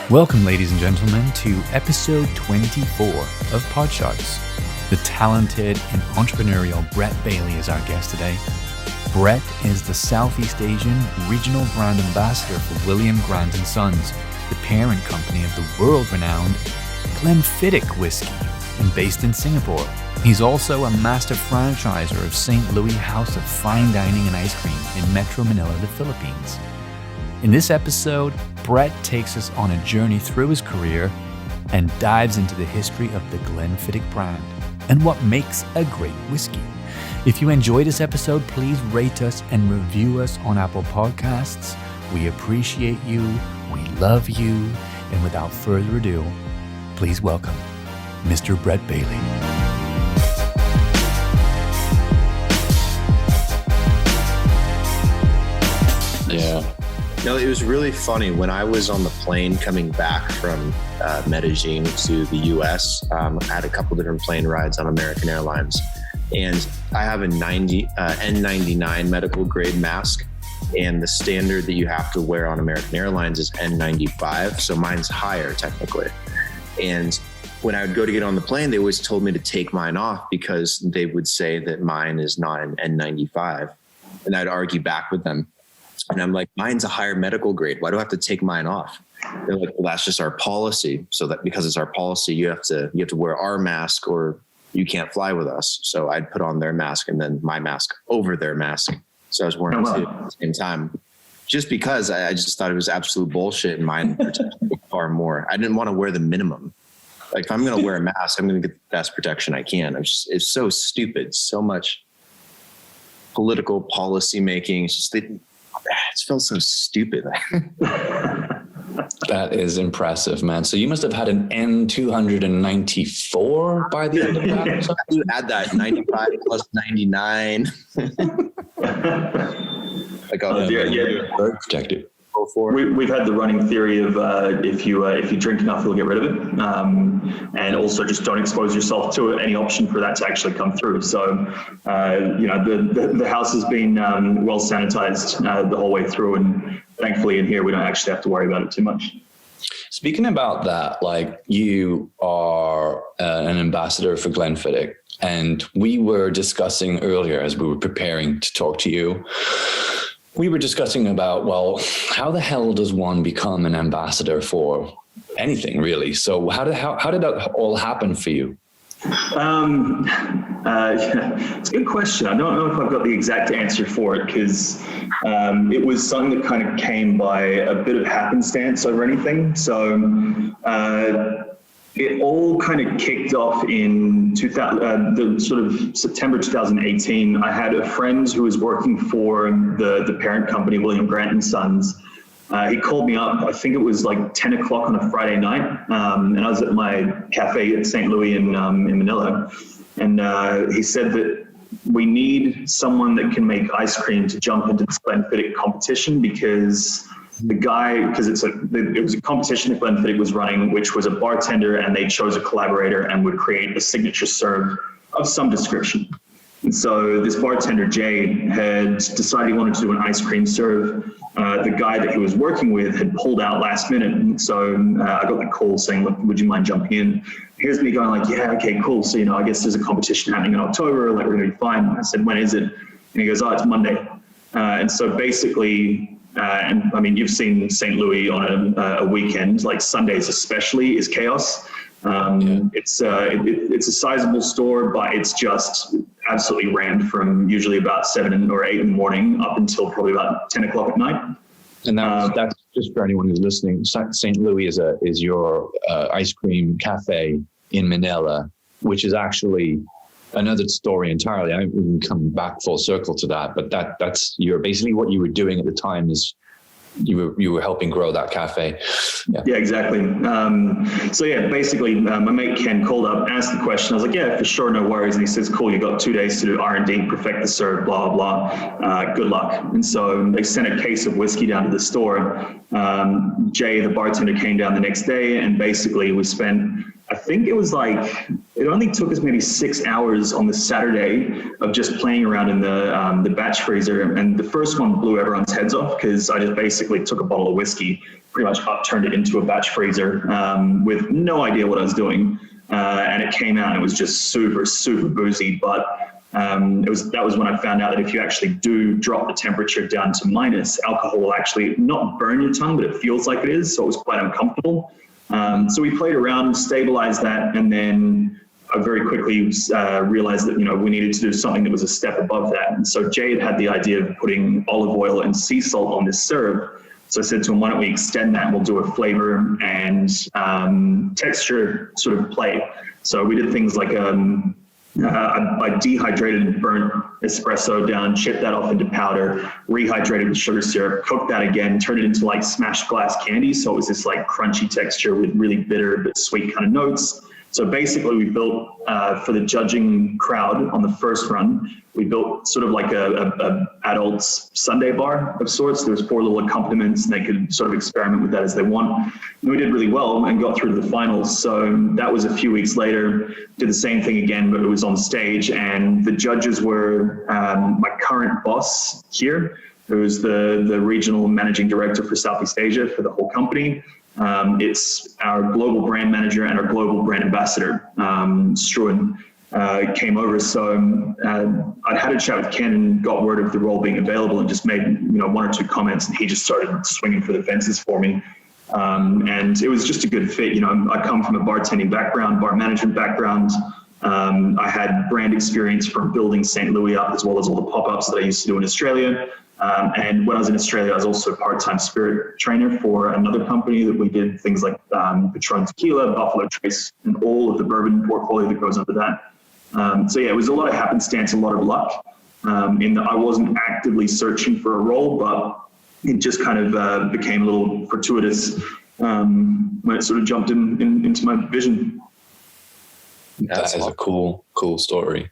Welcome, ladies and gentlemen, to episode 24 of PODSHOTS. The talented and entrepreneurial Brett Bailey is our guest today. Brett is the Southeast Asian Regional Brand Ambassador for William Grant & Sons, the parent company of the world-renowned Glenfiddich whiskey, and based in Singapore. He's also a master franchisor of St. Louis House of Fine Dining and Ice Cream in Metro Manila, the Philippines. In this episode, Brett takes us on a journey through his career and dives into the history of the Glenfiddich brand and what makes a great whiskey. If you enjoyed this episode, please rate us and review us on Apple Podcasts. We appreciate you, we love you, and without further ado, please welcome Mr. Brett Bailey. Yeah. No, it was really funny. When I was on the plane coming back from Medellin to the US, I had a couple different plane rides on American Airlines. And I have a N99 medical grade mask. And the standard that you have to wear on American Airlines is N95. So mine's higher technically. And when I would go to get on the plane, they always told me to take mine off because they would say that mine is not an N95. And I'd argue back with them. And I'm like, mine's a higher medical grade. Why do I have to take mine off? They're like, well, that's just our policy. So that because it's our policy, you have to wear our mask or you can't fly with us. So I'd put on their mask and then my mask over their mask. So I was wearing two at the same time, just because I just thought it was absolute bullshit and mine protected me far more. I didn't want to wear the minimum. Like if I'm going to wear a mask, I'm going to get the best protection I can. It's so stupid. So much political policy making. It's just, it feels so stupid. That is impressive, man. So you must have had an N294 by the end of that. You add that 95 plus 99. Protected. We've had the running theory of if you drink enough, you'll get rid of it, and also just don't expose yourself to any option for that to actually come through. So, the house has been well sanitized the whole way through, and thankfully in here we don't actually have to worry about it too much. Speaking about that, like you are an ambassador for Glenfiddich, and we were discussing earlier as we were preparing to talk to you. We were discussing about, well, how the hell does one become an ambassador for anything, really? So how did that all happen for you? It's a good question. I don't know if I've got the exact answer for it because it was something that kind of came by a bit of happenstance over anything. So it all kind of kicked off in the sort of September 2018. I had a friend who was working for the parent company, William Grant & Sons. He called me up, I think it was like 10 o'clock on a Friday night. And I was at my cafe at St. Louis in Manila. And he said that we need someone that can make ice cream to jump into this Glenfiddich competition because it was a competition that Glenfiddich was running, which was a bartender, and they chose a collaborator and would create a signature serve of some description. And so this bartender, Jay, had decided he wanted to do an ice cream serve. The guy that he was working with had pulled out last minute. And so I got the call saying, look, would you mind jumping in? Here's me going like, yeah, okay, cool. So, I guess there's a competition happening in October, like we're gonna be fine. I said, when is it? And he goes, it's Monday. And so basically, and I mean, you've seen St. Louis on a weekend, like Sundays especially, is chaos. It's a sizable store, but it's just absolutely rammed from usually about 7 or 8 in the morning up until probably about 10 o'clock at night. And that's just for anyone who's listening. St. Louis is your ice cream cafe in Manila, which is actually another story entirely. I can come back full circle to that, but that's basically what you were doing at the time is you were helping grow that cafe. Yeah, exactly. Basically my mate Ken called up, asked the question. I was like, yeah, for sure, no worries. And he says, cool, you got 2 days to do R&D, perfect the serve, blah, blah, blah. Good luck. And so they sent a case of whiskey down to the store. Jay, the bartender, came down the next day, and basically we spent, I think it was it only took us maybe 6 hours on the Saturday of just playing around in the batch freezer. And the first one blew everyone's heads off because I just basically took a bottle of whiskey, pretty much upturned it into a batch freezer with no idea what I was doing. And it came out and it was just super, super boozy. But that was when I found out that if you actually do drop the temperature down to minus, alcohol will actually not burn your tongue, but it feels like it is. So it was quite uncomfortable. So we played around, stabilized that, and then I very quickly realized that, we needed to do something that was a step above that. And so Jay had the idea of putting olive oil and sea salt on this syrup. So I said to him, why don't we extend that and we'll do a flavor and texture sort of play. So we did things like I dehydrated and burnt espresso down, chipped that off into powder, rehydrated with sugar syrup, cooked that again, turned it into like smashed glass candy. So it was this like crunchy texture with really bitter but sweet kind of notes. So basically we built, for the judging crowd on the first run, we built sort of like a adult sundae bar of sorts. There was 4 little accompaniments and they could sort of experiment with that as they want. And we did really well and got through to the finals. So that was a few weeks later, did the same thing again, but it was on stage. And the judges were my current boss here, who's the regional managing director for Southeast Asia for the whole company. It's our global brand manager and our global brand ambassador, Struan, came over. So I'd had a chat with Ken and got word of the role being available and just made 1 or 2 comments, and he just started swinging for the fences for me. And it was just a good fit. I come from a bartending background, bar management background. I had brand experience from building St. Louis up, as well as all the pop-ups that I used to do in Australia. And when I was in Australia, I was also a part-time spirit trainer for another company that we did things like Patron Tequila, Buffalo Trace, and all of the bourbon portfolio that goes under that. So yeah, it was a lot of happenstance, a lot of luck, in that I wasn't actively searching for a role, but it just kind of became a little fortuitous when it sort of jumped into my vision. That is a cool story.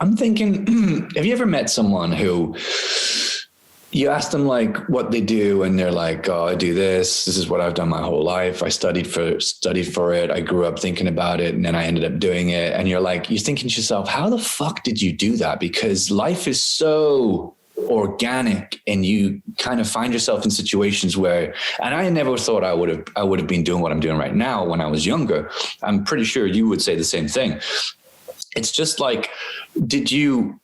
I'm thinking, have you ever met someone who you ask them like what they do and they're like, oh, I do this. This is what I've done my whole life. I studied for it. I grew up thinking about it and then I ended up doing it. And you're thinking to yourself, how the fuck did you do that? Because life is so organic and you kind of find yourself in situations where, and I never thought I would have been doing what I'm doing right now when I was younger. I'm pretty sure you would say the same thing. It's just like, did you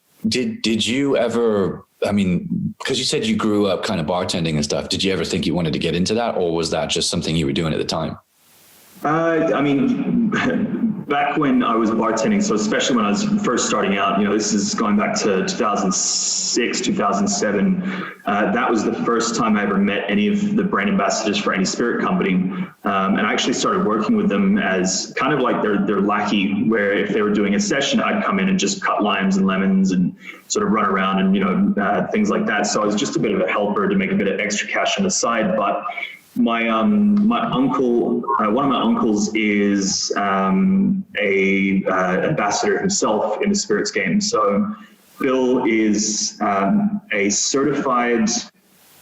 ever, because you said you grew up kind of bartending and stuff. Did you ever think you wanted to get into that, or was that just something you were doing at the time? Back when I was bartending, so especially when I was first starting out, this is going back to 2006, 2007. That was the first time I ever met any of the brand ambassadors for any spirit company. And I actually started working with them as kind of like their lackey, where if they were doing a session, I'd come in and just cut limes and lemons and sort of run around and, things like that. So I was just a bit of a helper to make a bit of extra cash on the side. But my uncle, one of my uncles is a ambassador himself in the spirits game. So Phil is a certified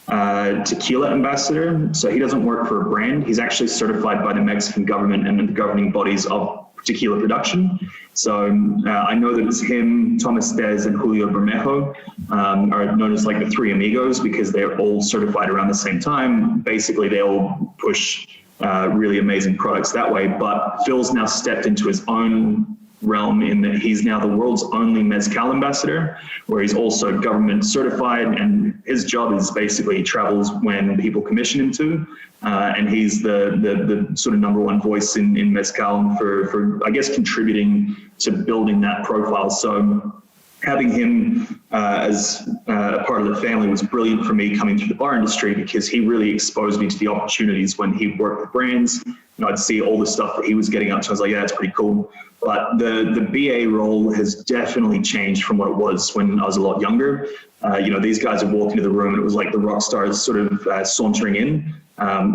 tequila ambassador. So he doesn't work for a brand. He's actually certified by the Mexican government and the governing bodies of tequila production. So I know that it's him, Thomas Dez, and Julio Bermejo are known as like the 3 amigos because they're all certified around the same time. Basically, they all push really amazing products that way. But Phil's now stepped into his own realm in that he's now the world's only mezcal ambassador, where he's also government certified, and his job is basically he travels when people commission him to, and he's the sort of #1 voice in mezcal for I guess contributing to building that profile. So having him as a part of the family was brilliant for me coming through the bar industry, because he really exposed me to the opportunities when he worked with brands. And I'd see all the stuff that he was getting up to. I was like, yeah, that's pretty cool. But the BA role has definitely changed from what it was when I was a lot younger. These guys would walk into the room and it was like the rock stars sort of sauntering in.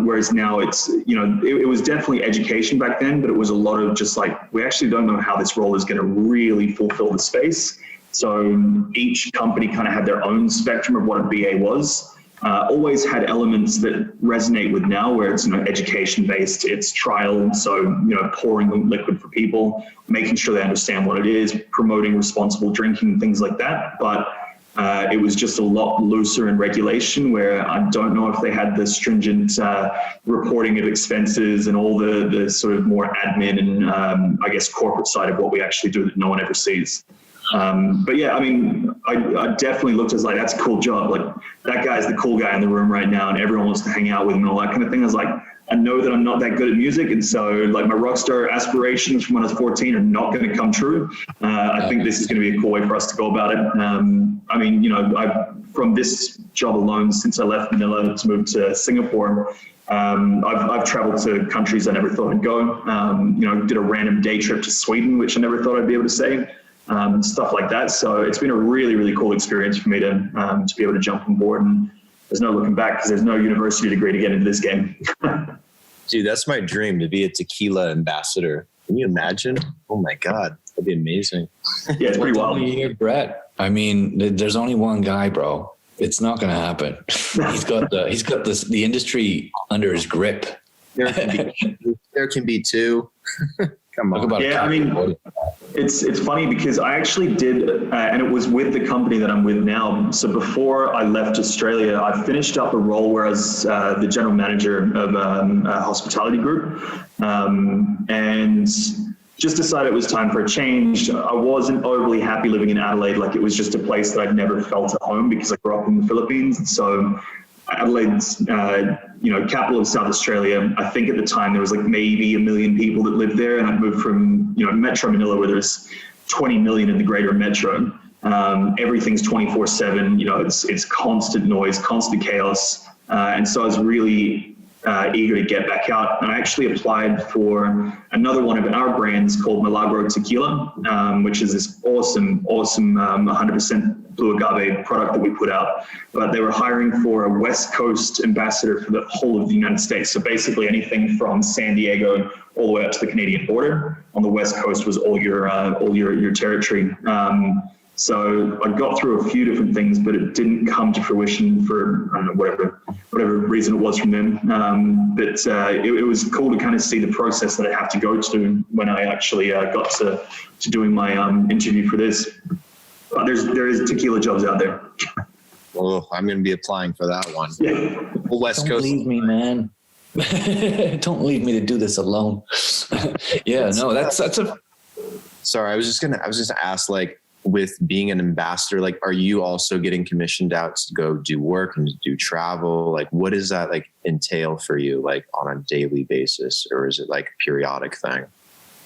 Whereas now it's, it was definitely education back then, but it was a lot of just like, we actually don't know how this role is going to really fulfill the space. So each company kind of had their own spectrum of what a BA was. always had elements that resonate with now, where it's, education based, it's trial. So, pouring the liquid for people, making sure they understand what it is, promoting responsible drinking, things like that. But it was just a lot looser in regulation, where I don't know if they had the stringent reporting of expenses and all the sort of more admin and I guess corporate side of what we actually do that no one ever sees. But yeah, I mean, I definitely looked as like, that's a cool job. Like, that guy's the cool guy in the room right now and everyone wants to hang out with him and all that kind of thing. I was like, I know that I'm not that good at music. And so like my rock star aspirations from when I was 14 are not going to come true. I think this is going to be a cool way for us to go about it. I mean, from this job alone, since I left Manila to move to Singapore, I've traveled to countries I never thought I'd go. Did a random day trip to Sweden, which I never thought I'd be able to say. Stuff like that. So it's been a really, really cool experience for me to be able to jump on board, and there's no looking back because there's no university degree to get into this game. Dude, that's my dream, to be a tequila ambassador. Can you imagine? Oh my God, that'd be amazing. Yeah, it's pretty wild. Brett. I mean, there's only one guy, bro. It's not going to happen. He's got the industry under his grip. There can be two. Come on. Yeah, I mean, it's funny because I actually did, and it was with the company that I'm with now. So before I left Australia, I finished up a role where I was the general manager of a hospitality group, and just decided it was time for a change. I wasn't overly happy living in Adelaide. Like, it was just a place that I'd never felt at home because I grew up in the Philippines. So Adelaide's, capital of South Australia. I think at the time there was like maybe 1 million people that lived there, and I'd moved from, Metro Manila, where there's 20 million in the greater metro. Everything's 24/7. It's constant noise, constant chaos, and so I was really eager to get back out. And I actually applied for another one of our brands called Milagro Tequila, which is this awesome 100% blue agave product that we put out. But they were hiring for a West Coast ambassador for the whole of the United States. So basically anything from San Diego all the way up to the Canadian border. On the West Coast was all your territory. So I got through a few different things, but it didn't come to fruition for, I don't know, whatever reason it was from them. But it was cool to kind of see the process that I have to go to when I actually got to doing my interview for this. But there is tequila jobs out there. Oh, I'm going to be applying for that one. Yeah. West Coast. Don't leave me, man. Don't leave me to do this alone. Yeah, no, that's a. Sorry, I was just gonna ask, like, with being an ambassador, like, are you also getting commissioned out to go do work and do travel? Like, what does that like entail for you, like on a daily basis, or is it like a periodic thing?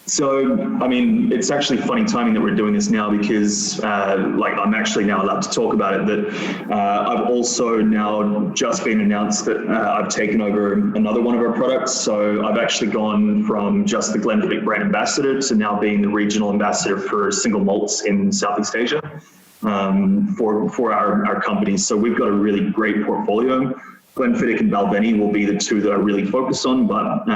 So, I mean, it's actually funny timing that we're doing this now because, I'm actually now allowed to talk about it, that I've also now just been announced that I've taken over another one of our products. So I've actually gone from just the Glenfiddich brand ambassador to now being the regional ambassador for single malts in Southeast Asia for our companies. So we've got a really great portfolio. Glenfiddich and Balvenie will be the two that I really focus on, but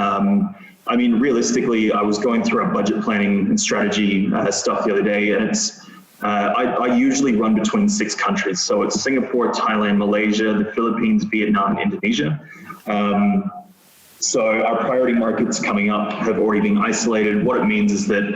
I mean, realistically, I was going through our budget planning and strategy stuff the other day, and it's I usually run between 6 countries. So it's Singapore, Thailand, Malaysia, the Philippines, Vietnam, and Indonesia. So our priority markets coming up have already been isolated. What it means is that,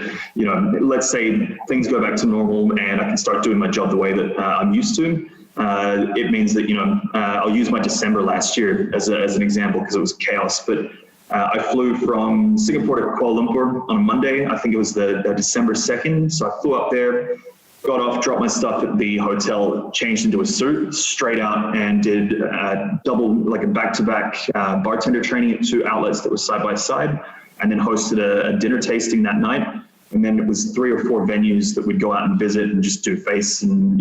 let's say things go back to normal and I can start doing my job the way that I'm used to. It means that, I'll use my December last year as an example because it was chaos, but I flew from Singapore to Kuala Lumpur on a Monday. I think it was the December 2nd. So I flew up there, got off, dropped my stuff at the hotel, changed into a suit, straight out, and did a back-to-back bartender training at 2 outlets that were side by side, and then hosted a dinner tasting that night. And then it was 3 or 4 venues that we'd go out and visit and just do face and,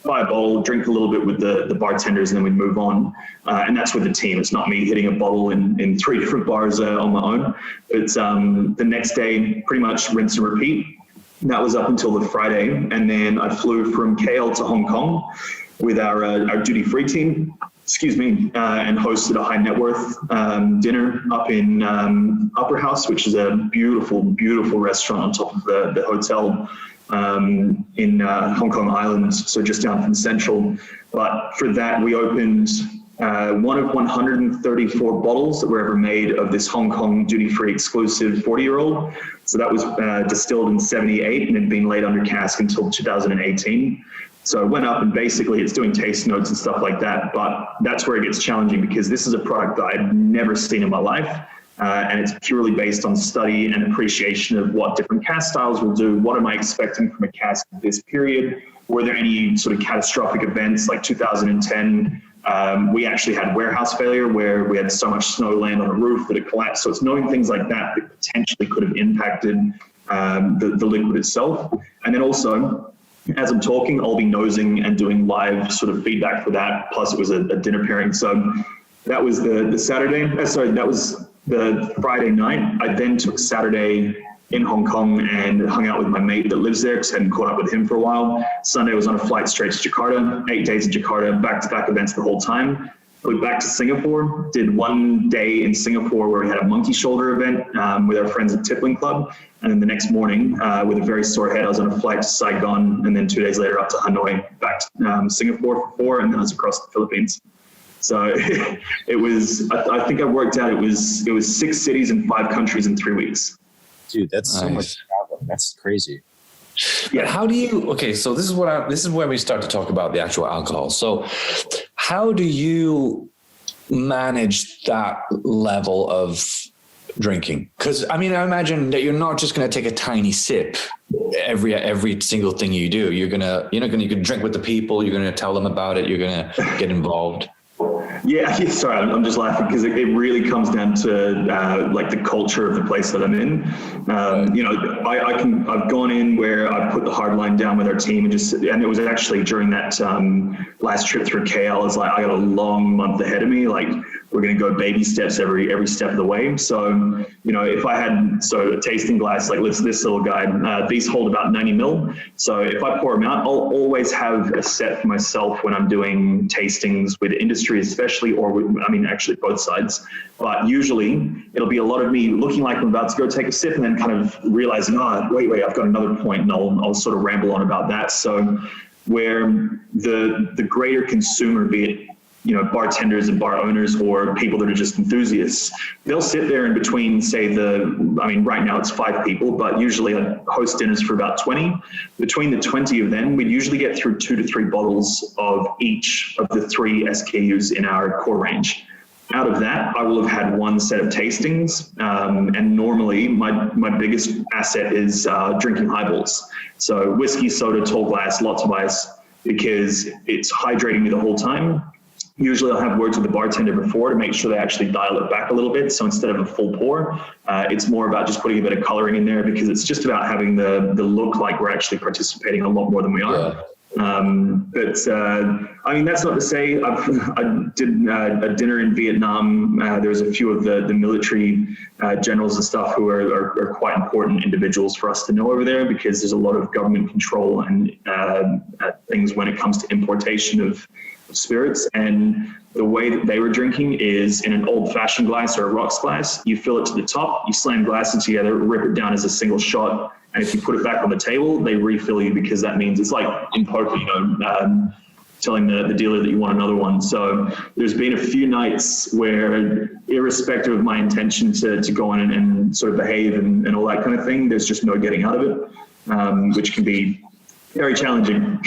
buy a bowl, drink a little bit with the bartenders, and then we'd move on. And that's with the team. It's not me hitting a bottle in 3 different bars on my own. But the next day, pretty much rinse and repeat. That was up until the Friday. And then I flew from KL to Hong Kong with our duty-free team, and hosted a high net worth dinner up in Upper House, which is a beautiful, beautiful restaurant on top of the hotel in Hong Kong Island, so just down from Central. But for that, we opened one of 134 bottles that were ever made of this Hong Kong duty-free exclusive 40-year-old. So that was distilled in 78 and had been laid under cask until 2018. So it went up, and basically it's doing taste notes and stuff like that. But that's where it gets challenging, because this is a product that I'd never seen in my life. And it's purely based on study and appreciation of what different cask styles will do. What am I expecting from a cask at this period? Were there any sort of catastrophic events like 2010? We actually had warehouse failure where we had so much snow land on the roof that it collapsed. So it's knowing things like that that potentially could have impacted the liquid itself. And then also, as I'm talking, I'll be nosing and doing live sort of feedback for that. Plus it was a dinner pairing. So that was the Saturday. That was the Friday night. I then took Saturday in Hong Kong and hung out with my mate that lives there, because I hadn't caught up with him for a while. Sunday was on a flight straight to Jakarta, 8 days in Jakarta, back-to-back events the whole time. Flew back to Singapore, did 1 day in Singapore where we had a monkey shoulder event with our friends at Tippling Club. And then the next morning, with a very sore head, I was on a flight to Saigon, and then 2 days later up to Hanoi, back to Singapore for 4, and then I was across the Philippines. So it was, I think I worked out, it was 6 cities and 5 countries in 3 weeks. Dude, that's so much travel. That's crazy. Yeah. How do you, okay, so this is where we start to talk about the actual alcohol. So how do you manage that level of drinking? Because I mean, I imagine that you're not just going to take a tiny sip every single thing you do. You can drink with the people, you're going to tell them about it, you're going to get involved. Yeah, sorry, I'm just laughing because it really comes down to like the culture of the place that I'm in. I've gone in where I put the hard line down with our team and it was actually during that last trip through KL, I was like, I got a long month ahead of me. Like, we're going to go baby steps every step of the way. So, if I had a tasting glass, like this little guy, these hold about 90 mil. So if I pour them out, I'll always have a set for myself when I'm doing tastings with industry, especially, actually both sides. But usually it'll be a lot of me looking like I'm about to go take a sip and then kind of realizing, wait, I've got another point, and I'll sort of ramble on about that. So where the greater consumer, be it bartenders and bar owners or people that are just enthusiasts, they'll sit there in between, right now it's 5 people, but usually I host dinners for about 20. Between the 20 of them, we'd usually get through 2 to 3 bottles of each of the 3 SKUs in our core range. Out of that, I will have had 1 set of tastings. And normally my biggest asset is drinking highballs. So whiskey, soda, tall glass, lots of ice, because it's hydrating me the whole time. Usually I'll have words with the bartender before to make sure they actually dial it back a little bit. So instead of a full pour, it's more about just putting a bit of coloring in there, because it's just about having the look like we're actually participating a lot more than we are. Yeah. That's not to say I did a dinner in Vietnam. There was a few of the military generals and stuff who are quite important individuals for us to know over there, because there's a lot of government control and things when it comes to importation of spirits. And the way that they were drinking is in an old-fashioned glass or a rocks glass. You fill it to the top, you slam glasses together, rip it down as a single shot, and if you put it back on the table, they refill you, because that means it's like in poker, telling the dealer that you want another one. So there's been a few nights where, irrespective of my intention to go on and sort of behave and all that kind of thing, there's just no getting out of it, which can be very challenging.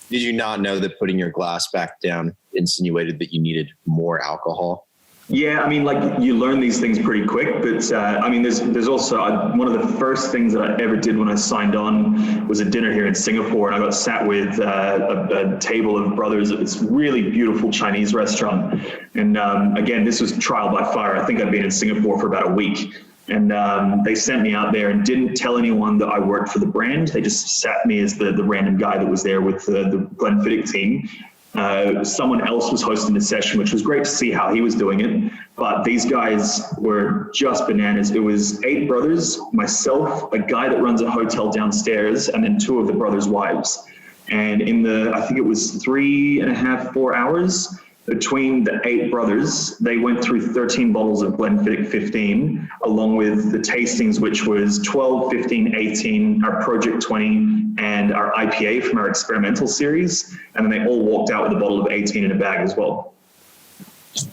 Did you not know that putting your glass back down insinuated that you needed more alcohol? Yeah, you learn these things pretty quick, but there's also one of the first things that I ever did when I signed on was a dinner here in Singapore, and I got sat with a table of brothers at this really beautiful Chinese restaurant. And again, this was trial by fire. I think I'd been in Singapore for about a week. And they sent me out there and didn't tell anyone that I worked for the brand. They just sat me as the random guy that was there with the Glenfiddich team. Someone else was hosting the session, which was great to see how he was doing it. But these guys were just bananas. It was 8 brothers, myself, a guy that runs a hotel downstairs, and then 2 of the brothers' wives. And I think it was 3.5, 4 hours, between the 8 brothers, they went through 13 bottles of Glenfiddich 15, along with the tastings, which was 12, 15, 18, our Project 20, and our IPA from our experimental series. And then they all walked out with a bottle of 18 in a bag as well.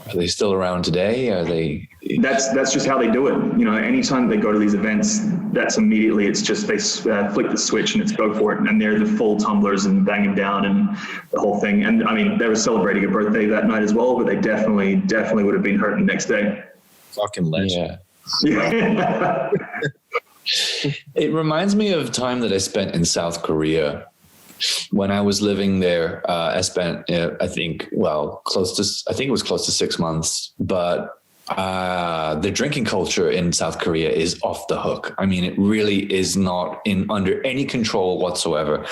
Are they still around today? Are they? That's just how they do it. You know, anytime they go to these events, that's immediately, it's just they flick the switch and it's go for it. And they're the full tumblers and bang them down and the whole thing. And I mean, they were celebrating a birthday that night as well, but they definitely would have been hurt the next day. Fucking legend. Yeah. It reminds me of time that I spent in South Korea. When I was living there, I spent, I think it was close to 6 months, but the drinking culture in South Korea is off the hook. I mean, it really is not under any control whatsoever.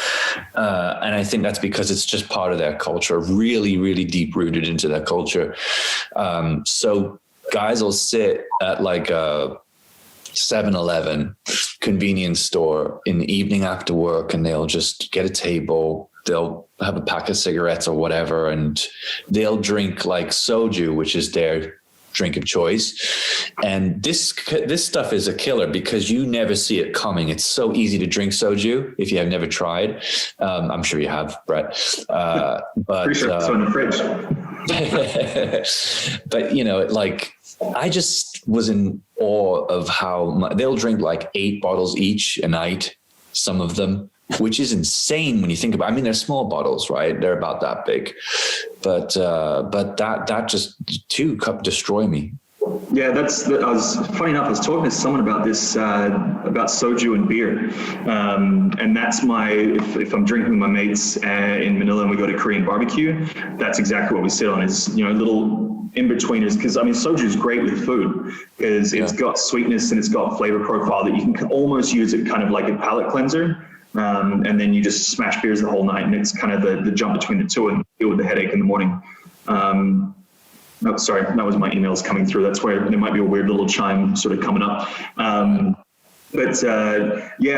And I think that's because it's just part of their culture, really, really deep rooted into their culture. So guys will sit at like a 7-Eleven convenience store in the evening after work, and they'll just get a table, they'll have a pack of cigarettes or whatever, and they'll drink like soju, which is their drink of choice. And this stuff is a killer because you never see it coming. It's so easy to drink soju if you have never tried. I'm sure you have, Brett. But pretty sure it's in the fridge. But you know, like, I just was in awe of how they'll drink like 8 bottles each a night, some of them, which is insane when you think about it. I mean, they're small bottles, right? They're about that big, but that just 2 cup destroy me. Yeah, funny enough, I was talking to someone about this, about soju and beer. And that's if I'm drinking with my mates in Manila and we go to Korean barbecue, that's exactly what we sit on is, you know, little in-betweeners. Because I mean, soju is great with food because it's got sweetness and it's got flavor profile that you can almost use it kind of like a palate cleanser. And then you just smash beers the whole night, and it's kind of the jump between the two and deal with the headache in the morning. No, sorry, that was my emails coming through. That's where there might be a weird little chime sort of coming up. Yeah,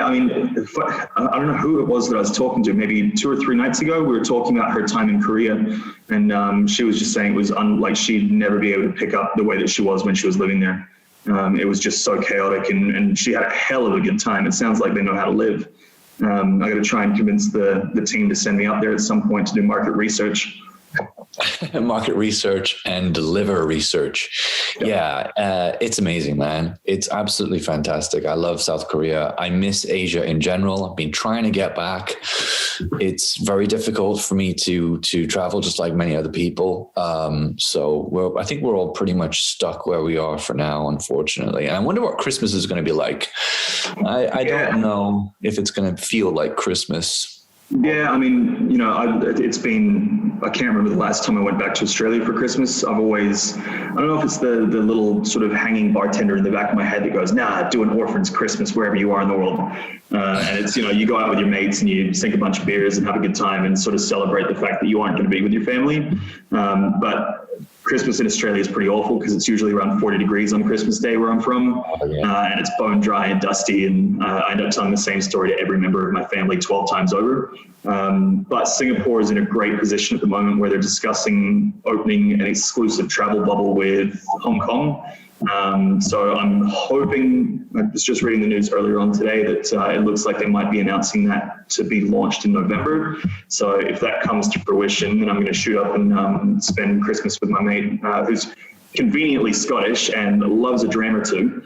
I mean, I don't know who it was that I was talking to. Maybe 2 or 3 nights ago, we were talking about her time in Korea, and she was just saying it was like she'd never be able to pick up the way that she was when she was living there. It was just so chaotic, and she had a hell of a good time. It sounds like they know how to live. I got to try and convince the team to send me up there at some point to do market research. Market research and deliver research. Yeah, it's amazing, man. It's absolutely fantastic. I love South Korea. I miss Asia in general. I've been trying to get back. It's very difficult for me to travel, just like many other people. So I think we're all pretty much stuck where we are for now, unfortunately. And I wonder what Christmas is going to be like. I don't know if it's going to feel like Christmas. Yeah, I mean, you know, I can't remember the last time I went back to Australia for Christmas. I don't know if it's the little sort of hanging bartender in the back of my head that goes, nah, do an orphan's Christmas wherever you are in the world. And it's, you know, you go out with your mates and you sink a bunch of beers and have a good time and sort of celebrate the fact that you aren't going to be with your family. But Christmas in Australia is pretty awful because it's usually around 40 degrees on Christmas Day where I'm from. And it's bone dry and dusty. And I end up telling the same story to every member of my family 12 times over. But Singapore is in a great position at the moment where they're discussing opening an exclusive travel bubble with Hong Kong. So I'm hoping, I was just reading the news earlier on today that it looks like they might be announcing that to be launched in November. So if that comes to fruition, then I'm going to shoot up and spend Christmas with my mate who's conveniently Scottish and loves a dram or two.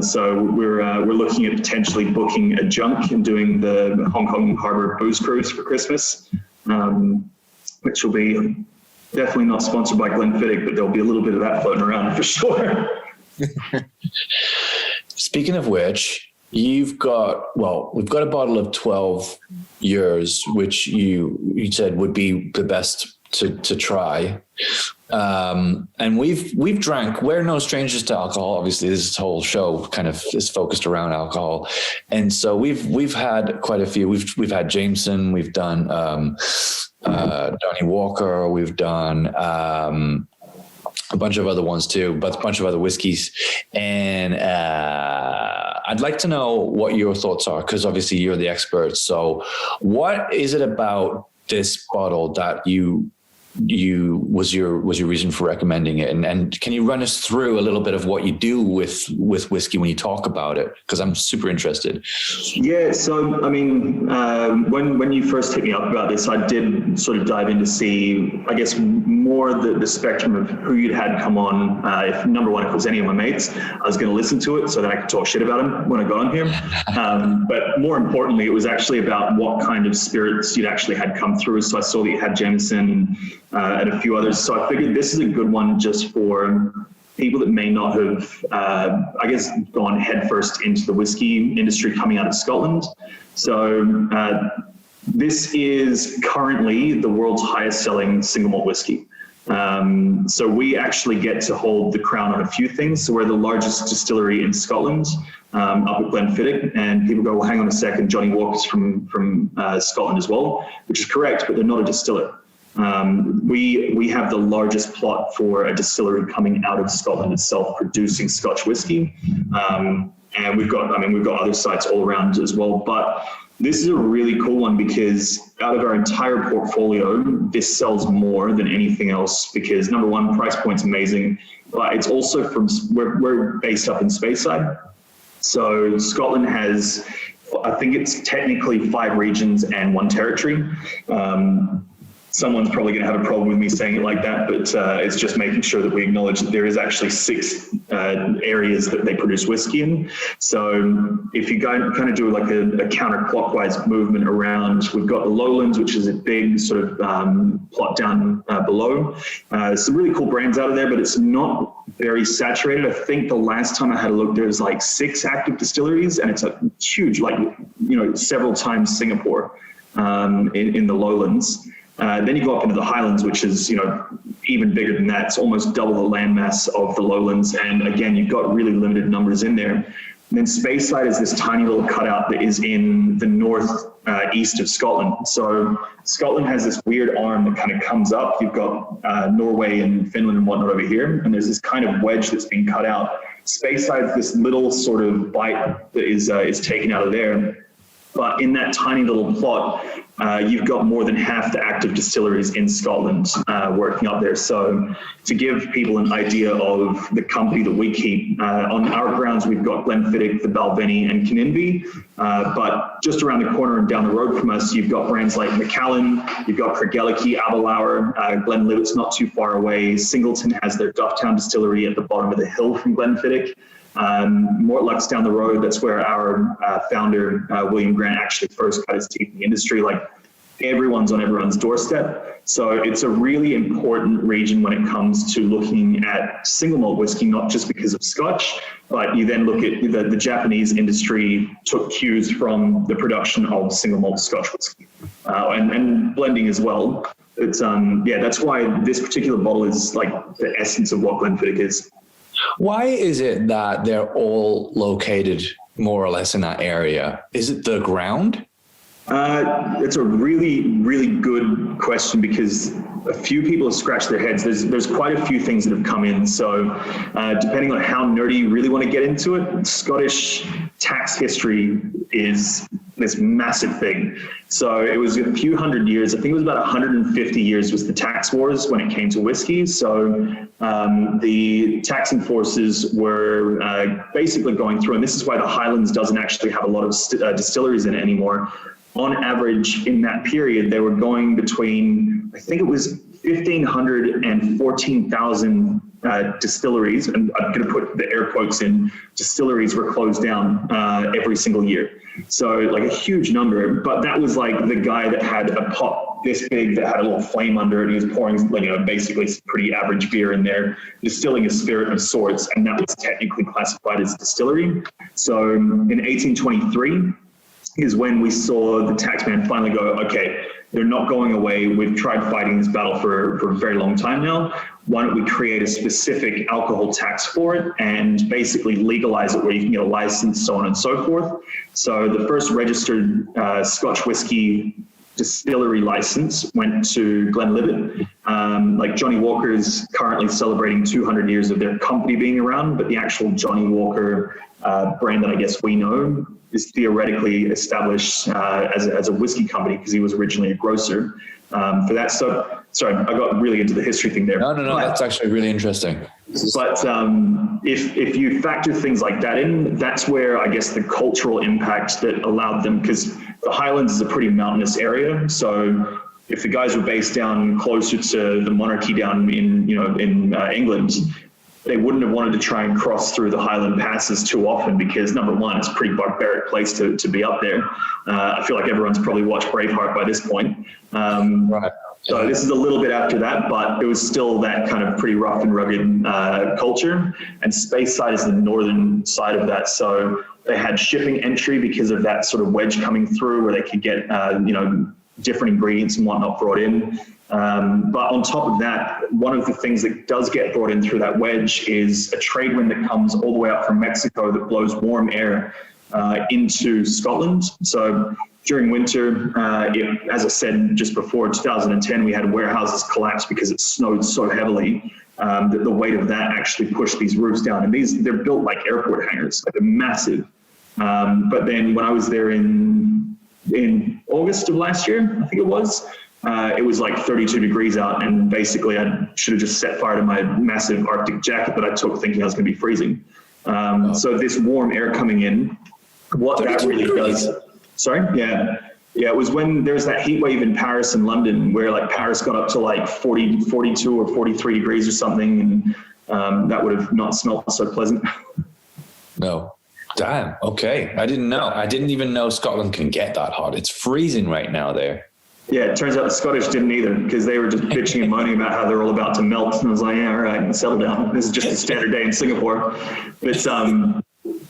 So we're looking at potentially booking a junk and doing the Hong Kong Harbour booze cruise for Christmas, which will be definitely not sponsored by Glenfiddich, but there'll be a little bit of that floating around for sure. Speaking of which, we've got a bottle of 12 years, which you said would be the best to try. And we've drank, we're no strangers to alcohol. Obviously this whole show kind of is focused around alcohol. And so we've had quite a few. We've had Jameson, we've done, Johnny Walker, we've done, a bunch of other ones too, but a bunch of other whiskeys. And, I'd like to know what your thoughts are, because obviously you're the expert. So what is it about this bottle that you was your reason for recommending it? And can you run us through a little bit of what you do with whiskey when you talk about it? Because I'm super interested. Yeah, so I mean, when you first hit me up about this, I did sort of dive in to see, I guess, more the spectrum of who you'd had come on. If number one, if it was any of my mates, I was going to listen to it so that I could talk shit about them when I got on here. But more importantly, it was actually about what kind of spirits you'd actually had come through. So I saw that you had Jameson and a few others. So I figured this is a good one just for people that may not have, I guess, gone headfirst into the whiskey industry coming out of Scotland. So this is currently the world's highest selling single malt whiskey. So we actually get to hold the crown on a few things. So we're the largest distillery in Scotland, up at Glenfiddich, and people go, well, hang on a second, Johnny Walker's from Scotland as well, which is correct, but they're not a distiller. We have the largest plot for a distillery coming out of Scotland itself, producing Scotch whiskey. And we've got other sites all around as well, but this is a really cool one because out of our entire portfolio, this sells more than anything else because number one, price point's amazing, but it's also we're based up in Speyside. So Scotland has, I think it's technically 5 regions and 1 territory. Someone's probably going to have a problem with me saying it like that, but it's just making sure that we acknowledge that there is actually 6 areas that they produce whiskey in. So if you kind of do like a counterclockwise movement around, we've got the lowlands, which is a big sort of plot down below. Some really cool brands out of there, but it's not very saturated. I think the last time I had a look, there's like 6 active distilleries, and it's a huge, like, several times Singapore in the lowlands. Then you go up into the highlands, which is, even bigger than that. It's almost double the landmass of the lowlands. And again, you've got really limited numbers in there. And then Speyside is this tiny little cutout that is in the north east of Scotland. So Scotland has this weird arm that kind of comes up. You've got Norway and Finland and whatnot over here. And there's this kind of wedge that's been cut out. Speyside is this little sort of bite that is taken out of there. But in that tiny little plot, you've got more than half the active distilleries in Scotland working up there. So to give people an idea of the company that we keep, on our grounds, we've got Glenfiddich, the Balvenie, and Kinninvie. But just around the corner and down the road from us, you've got brands like Macallan, you've got Craigellachie, Aberlour, Glenlivet's not too far away. Singleton has their Dufftown distillery at the bottom of the hill from Glenfiddich. Mortluck's down the road. That's where our founder, William Grant, actually first cut his teeth in the industry. Like, everyone's on everyone's doorstep. So it's a really important region when it comes to looking at single malt whiskey, not just because of Scotch, but you then look at the Japanese industry took cues from the production of single malt Scotch whiskey and blending as well. It's that's why this particular bottle is like the essence of what Glenfiddich is. Why is it that they're all located more or less in that area? Is it the ground? It's a really, really good question because a few people have scratched their heads. There's quite a few things that have come in. So depending on how nerdy you really want to get into it, Scottish tax history is this massive thing. So it was a few hundred years. I think it was about 150 years was the tax wars when it came to whiskey. So the taxing forces were basically going through, and this is why the Highlands doesn't actually have a lot of distilleries in it anymore. On average, in that period, they were going between, I think it was 1,500 and 14,000 distilleries, and I'm going to put the air quotes in, distilleries were closed down every single year. So like a huge number, but that was like the guy that had a pot this big that had a little flame under it. He was pouring, basically pretty average beer in there, distilling a spirit of sorts, and that was technically classified as distillery. So in 1823, is when we saw the taxman finally go, okay, they're not going away. We've tried fighting this battle for a very long time now. Why don't we create a specific alcohol tax for it and basically legalize it where you can get a license, so on and so forth. So the first registered Scotch whiskey distillery license went to Glenlivet. Like Johnny Walker is currently celebrating 200 years of their company being around, but the actual Johnny Walker brand that I guess we know is theoretically established as a whiskey company because he was originally a grocer for that. So, sorry, I got really into the history thing there. No, that's actually really interesting. But if you factor things like that in, that's where I guess the cultural impact that allowed them, because the Highlands is a pretty mountainous area. So if the guys were based down closer to the monarchy down in England, they wouldn't have wanted to try and cross through the Highland passes too often because, number one, it's a pretty barbaric place to be up there. I feel like everyone's probably watched Braveheart by this point. Right. So this is a little bit after that, but it was still that kind of pretty rough and rugged culture. And Speyside is the northern side of that. So they had shipping entry because of that sort of wedge coming through where they could get, different ingredients and whatnot brought in. But on top of that, one of the things that does get brought in through that wedge is a trade wind that comes all the way up from Mexico that blows warm air into Scotland. So during winter, as I said just before, 2010, we had warehouses collapse because it snowed so heavily that the weight of that actually pushed these roofs down. And they're built like airport hangars, like they're massive. But then when I was there in August of last year, I think it was like 32 degrees out, and basically I should have just set fire to my massive Arctic jacket that I took thinking I was going to be freezing. So this warm air coming in, what that really does... Sorry? Yeah, it was when there was that heat wave in Paris and London where like Paris got up to like 40, 42 or 43 degrees or something, and that would have not smelled so pleasant. No. Damn. Okay. I didn't know. I didn't even know Scotland can get that hot. It's freezing right now there. Yeah, it turns out the Scottish didn't either because they were just bitching and moaning about how they're all about to melt. And I was like, yeah, all right, settle down. This is just a standard day in Singapore. But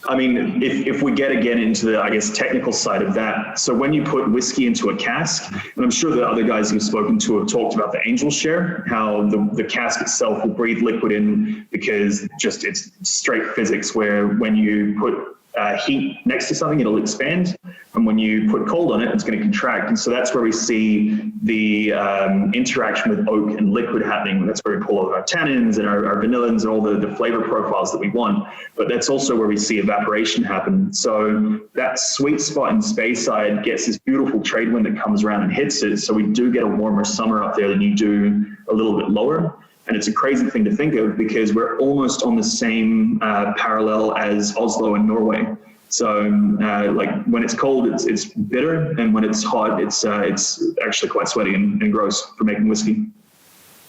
I mean, if we get again into the, I guess, technical side of that. So when you put whiskey into a cask, and I'm sure the other guys you've spoken to have talked about the angel share, how the cask itself will breathe liquid in because just it's straight physics where when you put heat next to something, it'll expand. And when you put cold on it, it's going to contract. And so that's where we see the interaction with oak and liquid happening. That's where we pull all of our tannins and our vanillins and all the flavor profiles that we want. But that's also where we see evaporation happen. So that sweet spot in Speyside gets this beautiful trade wind that comes around and hits it. So we do get a warmer summer up there than you do a little bit lower. And it's a crazy thing to think of because we're almost on the same parallel as Oslo in Norway. So like when it's cold, it's bitter. And when it's hot, it's actually quite sweaty and gross for making whiskey.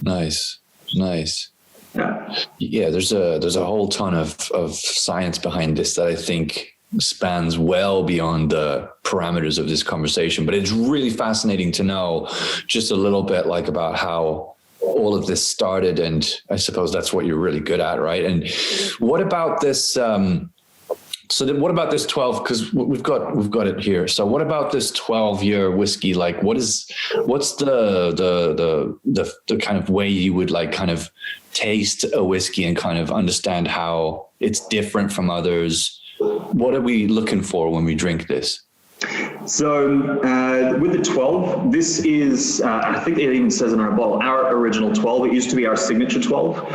Nice. Yeah, there's a whole ton of science behind this that I think spans well beyond the parameters of this conversation. But it's really fascinating to know just a little bit like about how all of this started, and I suppose that's what you're really good at, right? And what about this? What about this 12? Because we've got it here. So what about this 12-year whiskey? Like, what's the kind of way you would like kind of taste a whiskey and kind of understand how it's different from others? What are we looking for when we drink this? So with the 12, this is, I think it even says in our bottle, our original 12. It used to be our signature 12.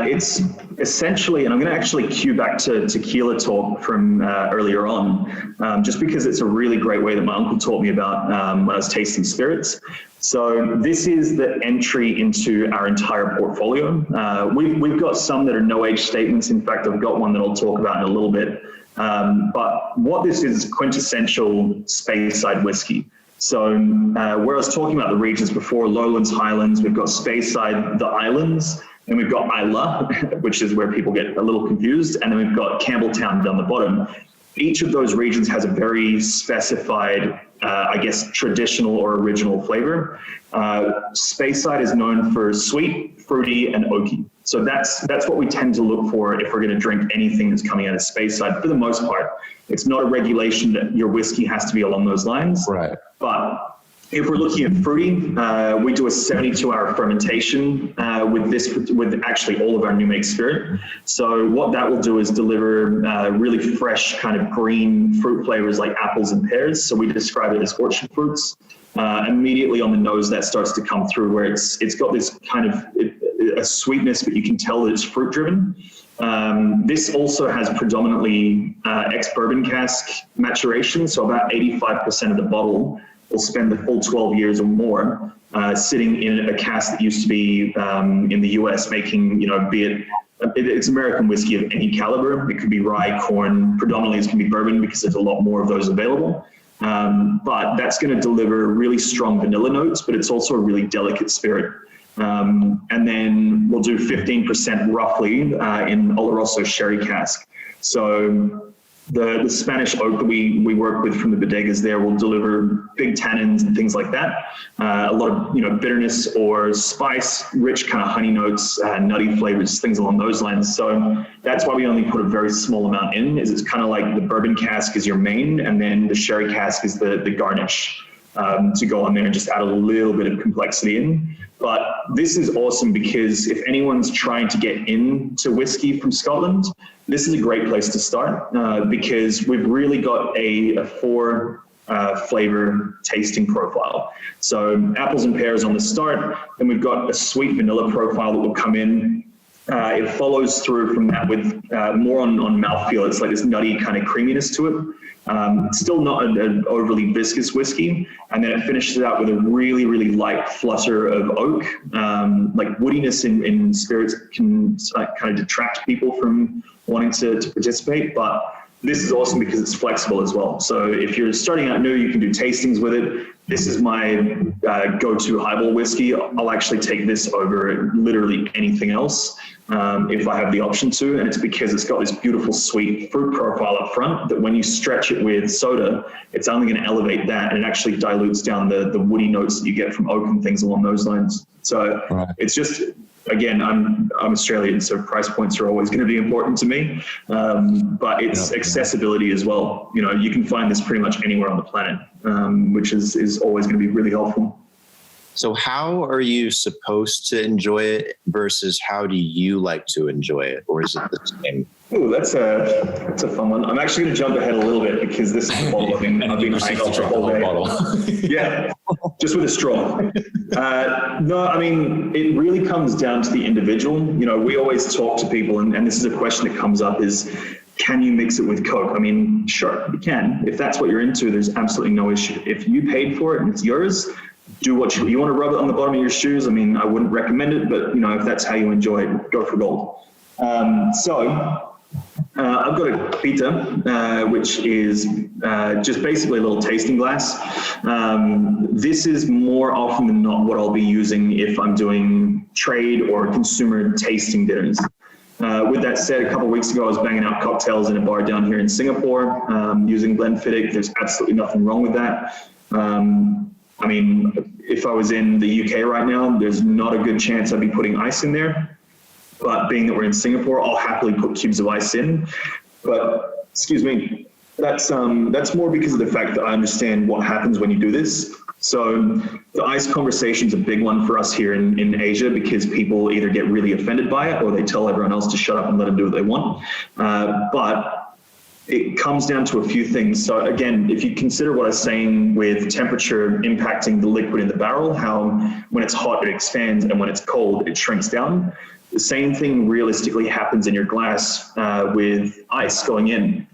It's essentially, and I'm going to actually cue back to tequila talk from earlier on, just because it's a really great way that my uncle taught me about when I was tasting spirits. So this is the entry into our entire portfolio. We've got some that are no age statements. In fact, I've got one that I'll talk about in a little bit. But what this is quintessential Speyside whiskey. So where I was talking about the regions before, lowlands, highlands, we've got Speyside, the islands, and we've got Isla, which is where people get a little confused. And then we've got Campbelltown down the bottom. Each of those regions has a very specified, I guess, traditional or original flavor. Speyside is known for sweet, fruity, and oaky. So that's what we tend to look for if we're going to drink anything that's coming out of Speyside. For the most part, it's not a regulation that your whiskey has to be along those lines. Right. But if we're looking at fruity, we do a 72-hour fermentation with actually all of our new make spirit. So what that will do is deliver really fresh kind of green fruit flavors like apples and pears. So we describe it as orchard fruits. Immediately on the nose, that starts to come through where it's got this kind of a sweetness, but you can tell that it's fruit driven. This also has predominantly ex-bourbon cask maturation, so about 85% of the bottle will spend the full 12 years or more sitting in a cask that used to be in the US, making, it's American whiskey of any caliber. It could be rye, corn, predominantly it's going to be bourbon because there's a lot more of those available. But that's going to deliver really strong vanilla notes, but it's also a really delicate spirit. And then we'll do 15% roughly in Oloroso sherry cask. So the Spanish oak that we work with from the bodegas there will deliver big tannins and things like that. A lot of bitterness or spice, rich kind of honey notes, nutty flavors, things along those lines. So that's why we only put a very small amount in. Is it's kind of like the bourbon cask is your main, and then the sherry cask is the garnish to go on there and just add a little bit of complexity in. But this is awesome because if anyone's trying to get into whiskey from Scotland, this is a great place to start because we've really got a 4 flavor tasting profile. So apples and pears on the start, then we've got a sweet vanilla profile that will come in. It follows through from that with more on mouthfeel. It's like this nutty kind of creaminess to it. Still not an overly viscous whiskey. And then it finishes out with a really, really light flutter of oak. Like woodiness in spirits can kind of detract people from wanting to participate. But this is awesome because it's flexible as well. So if you're starting out new, you can do tastings with it. This is my go-to highball whiskey. I'll actually take this over literally anything else if I have the option to. And it's because it's got this beautiful sweet fruit profile up front that when you stretch it with soda, it's only going to elevate that, and it actually dilutes down the woody notes that you get from oak and things along those lines. So It's just, again, I'm Australian, so price points are always going to be important to me. But it's accessibility as well. You can find this pretty much anywhere on the planet, which is always going to be really helpful. So how are you supposed to enjoy it versus how do you like to enjoy it? Or is it the same? Oh, that's a fun one. I'm actually going to jump ahead a little bit because this is a bottle I've been eyeing off the whole day. Yeah, just with a straw. No, I mean, it really comes down to the individual. We always talk to people, and this is a question that comes up is, can you mix it with Coke? I mean, sure, you can. If that's what you're into, there's absolutely no issue. If you paid for it and it's yours, do what you want to rub it on the bottom of your shoes. I mean, I wouldn't recommend it, but if that's how you enjoy it, go for gold. I've got a pita, which is just basically a little tasting glass. This is more often than not what I'll be using if I'm doing trade or consumer tasting dinners. With that said, a couple of weeks ago, I was banging out cocktails in a bar down here in Singapore using Glenfiddich. There's absolutely nothing wrong with that. I mean, if I was in the UK right now, there's not a good chance I'd be putting ice in there. But being that we're in Singapore, I'll happily put cubes of ice in. But, excuse me, that's more because of the fact that I understand what happens when you do this. So the ice conversation is a big one for us here in Asia because people either get really offended by it or they tell everyone else to shut up and let them do what they want. But it comes down to a few things. So again, if you consider what I was saying with temperature impacting the liquid in the barrel, how when it's hot, it expands, and when it's cold, it shrinks down. The same thing realistically happens in your glass with ice going in.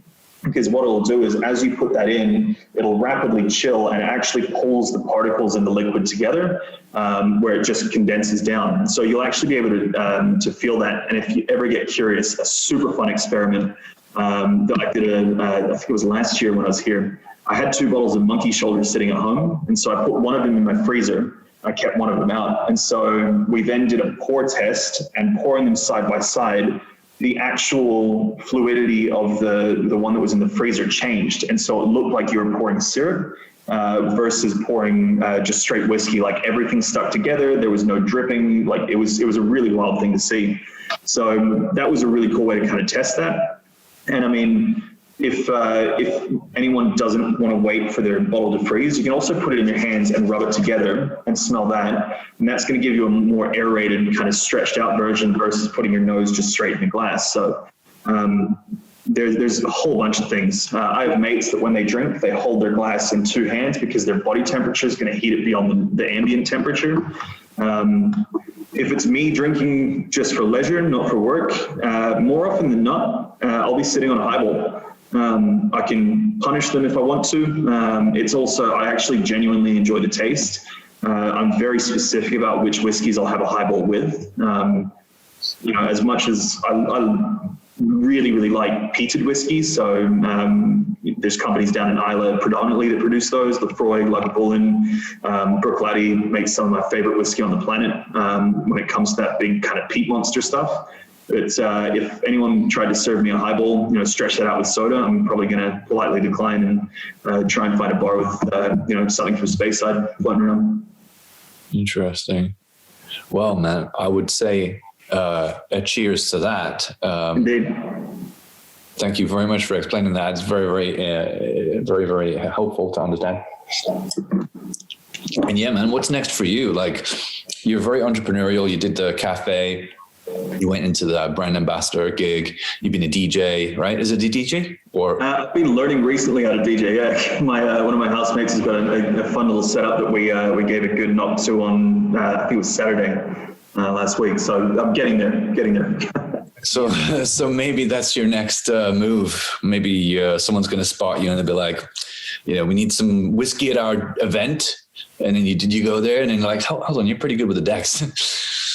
Because what it'll do is as you put that in, it'll rapidly chill and actually pulls the particles in the liquid together where it just condenses down. So you'll actually be able to feel that. And if you ever get curious, a super fun experiment that I did, I think it was last year when I was here. I had 2 bottles of monkey shoulder sitting at home. And so I put one of them in my freezer. I kept one of them out. And so we then did a pour test, and pouring them side by side, the actual fluidity of the one that was in the freezer changed. And so it looked like you were pouring syrup versus pouring just straight whiskey. Like everything stuck together. There was no dripping. Like it was a really wild thing to see. So that was a really cool way to kind of test that. And I mean, if anyone doesn't want to wait for their bottle to freeze, you can also put it in your hands and rub it together and smell that. And that's going to give you a more aerated, kind of stretched out version versus putting your nose just straight in the glass. So there's a whole bunch of things. I have mates that when they drink, they hold their glass in 2 hands because their body temperature is going to heat it beyond the ambient temperature. if it's me drinking just for leisure, not for work, more often than not, I'll be sitting on a highball. I can punish them if I want to. It's also, I actually genuinely enjoy the taste. I'm very specific about which whiskeys I'll have a highball with. As much as I really, really like peated whiskeys. So there's companies down in Islay predominantly that produce those. Lefroy, Lagavulin, Bruichladdich makes some of my favorite whiskey on the planet when it comes to that big kind of peat monster stuff. But if anyone tried to serve me a highball, stretch that out with soda, I'm probably going to politely decline and try and find a bar with, something from Speyside floating around. Interesting. Well, man, I would say a cheers to that. Indeed. Thank you very much for explaining that. It's very, very, very helpful to understand. And yeah, man, what's next for you? Like, you're very entrepreneurial. You did the cafe. You went into the brand ambassador gig. You've been a DJ, right? Is it a DJ? Or I've been learning recently how to DJ. Yeah, one of my housemates has got a fun little setup that we gave a good knock to on. I think it was Saturday last week. So I'm getting there. So maybe that's your next move. Maybe someone's going to spot you and they'll be like, we need some whiskey at our event. And then you go there and then you're like, hold on, you're pretty good with the decks.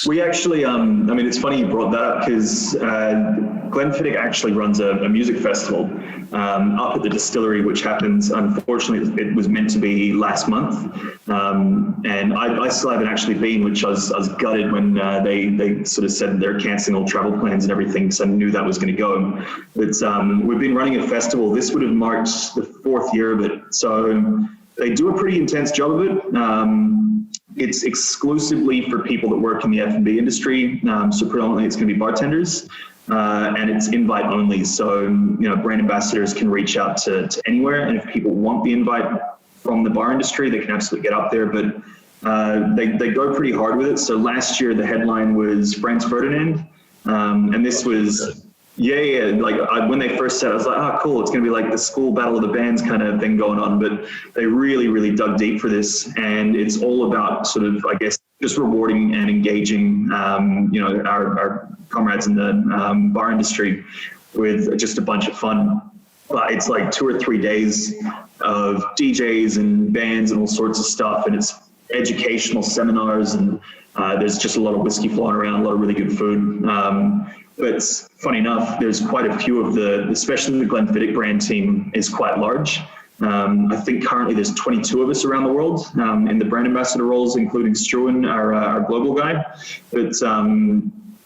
We actually, it's funny you brought that up because Glenfiddich actually runs a music festival up at the distillery, which happens, unfortunately, it was meant to be last month. And I still haven't actually been, which I was gutted when they sort of said they're cancelling all travel plans and everything, because I knew that was going to go. But we've been running a festival. This would have marked the 4th year of it. So they do a pretty intense job of it. It's exclusively for people that work in the F&B industry. So predominantly it's going to be bartenders, and it's invite only. So, brand ambassadors can reach out to anywhere. And if people want the invite from the bar industry, they can absolutely get up there, but they go pretty hard with it. So last year, the headline was Franz Ferdinand. And this was, when they first said it, I was like, oh, cool, it's going to be like the school battle of the bands kind of thing going on. But they really, really dug deep for this. And it's all about sort of, I guess, just rewarding and engaging, our comrades in the bar industry with just a bunch of fun. It's like 2 or 3 days of DJs and bands and all sorts of stuff. And it's educational seminars, and there's just a lot of whiskey flowing around, a lot of really good food. But funny enough, there's quite a few of especially the Glenfiddich brand team is quite large. I think currently there's 22 of us around the world in the brand ambassador roles, including Struan, our global guy. But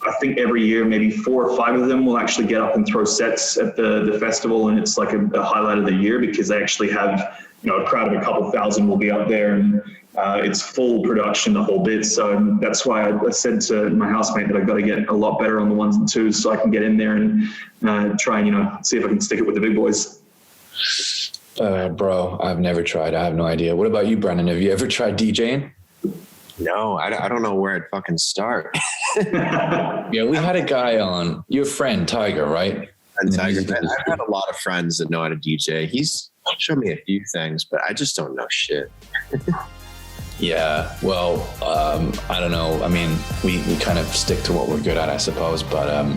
I think every year, maybe 4 or 5 of them will actually get up and throw sets at the festival. And it's like a highlight of the year because they actually have, a crowd of a couple thousand will be up there, and it's full production, the whole bit. So that's why I said to my housemate that I've got to get a lot better on the 1s and 2s so I can get in there and try and, see if I can stick it with the big boys. Bro, I've never tried. I have no idea. What about you, Brendan? Have you ever tried DJing? No, I don't know where I'd fucking start. Yeah, we had a guy on, your friend Tiger, right? And Tiger, I've had a lot of friends that know how to DJ. He's showed me a few things, but I just don't know shit. Yeah, well, I don't know. I mean, we kind of stick to what we're good at, I suppose. But,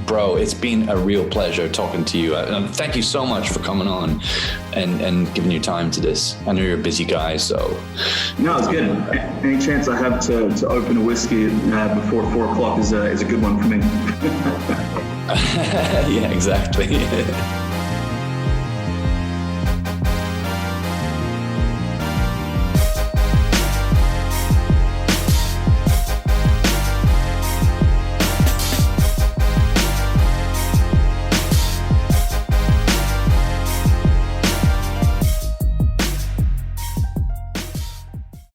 bro, it's been a real pleasure talking to you. Thank you so much for coming on and giving your time to this. I know you're a busy guy, so. No, it's good. Any chance I have to open a whiskey before 4 o'clock is a good one for me. Yeah, exactly.